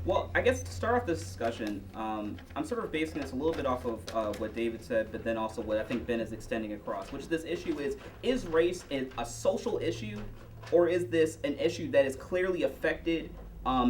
Well, I guess to start off this discussion, I'm sort of basing this a little bit off of what David said, but then also what I think Ben is extending across, which this issue is race a social issue, or is this an issue that is clearly affected,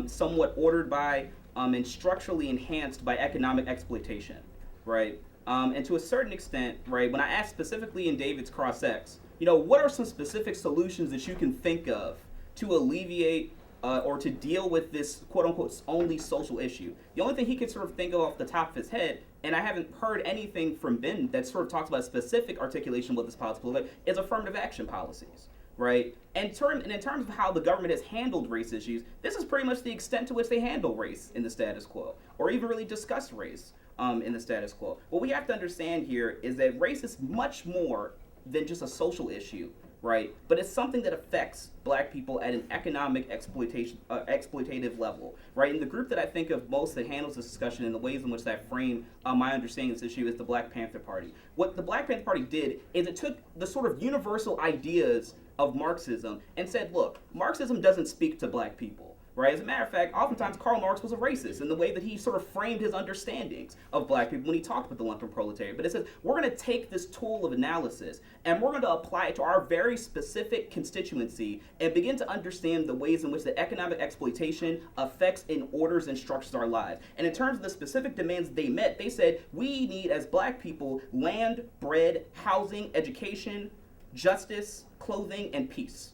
somewhat ordered by, and structurally enhanced by economic exploitation, right? And to a certain extent, right, when I asked specifically in David's cross-ex, what are some specific solutions that you can think of to alleviate or to deal with this quote-unquote only social issue? The only thing he could sort of think of off the top of his head, and I haven't heard anything from Ben that sort of talks about a specific articulation of what this policy looks like, is affirmative action policies, right? And in terms of how the government has handled race issues, this is pretty much the extent to which they handle race in the status quo, or even really discuss race in the status quo. What we have to understand here is that race is much more than just a social issue, right? But it's something that affects black people at an economic exploitative level, right? And the group that I think of most that handles this discussion in the ways in which I frame my understanding of this issue is the Black Panther Party. What the Black Panther Party did is it took the sort of universal ideas of Marxism and said, look, Marxism doesn't speak to black people. Right? As a matter of fact, oftentimes Karl Marx was a racist in the way that he sort of framed his understandings of black people when he talked with the lumpen proletariat. But it says, we're going to take this tool of analysis and we're going to apply it to our very specific constituency and begin to understand the ways in which the economic exploitation affects and orders and structures our lives. And in terms of the specific demands they met, they said, we need, as black people, land, bread, housing, education, justice, clothing, and peace.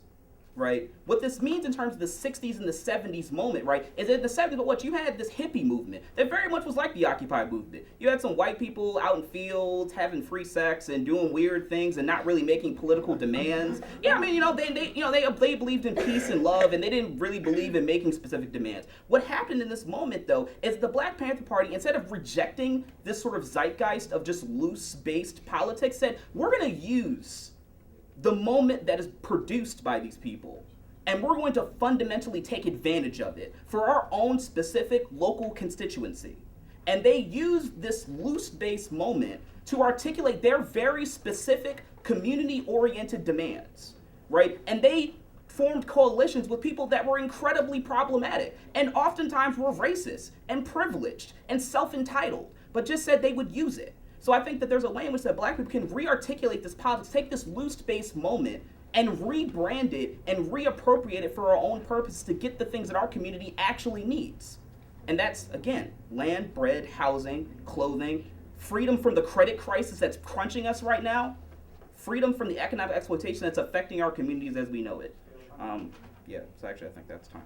Right? What this means in terms of the 60s and the 70s moment, right, is that in the 70s, but what you had this hippie movement that very much was like the Occupy movement. You had some white people out in fields having free sex and doing weird things and not really making political demands. Yeah, I mean, they believed in peace and love and they didn't really believe in making specific demands. What happened in this moment, though, is the Black Panther Party, instead of rejecting this sort of zeitgeist of just loose-based politics, said, we're going to use the moment that is produced by these people, and we're going to fundamentally take advantage of it for our own specific local constituency. And they used this loose-based moment to articulate their very specific community-oriented demands, right? And they formed coalitions with people that were incredibly problematic and oftentimes were racist and privileged and self-entitled, but just said they would use it. So I think that there's a way in which that black people can re-articulate this politics, take this loose-based moment and rebrand it and reappropriate it for our own purposes to get the things that our community actually needs. And that's, again, land, bread, housing, clothing, freedom from the credit crisis that's crunching us right now, freedom from the economic exploitation that's affecting our communities as we know it. So actually I think that's time.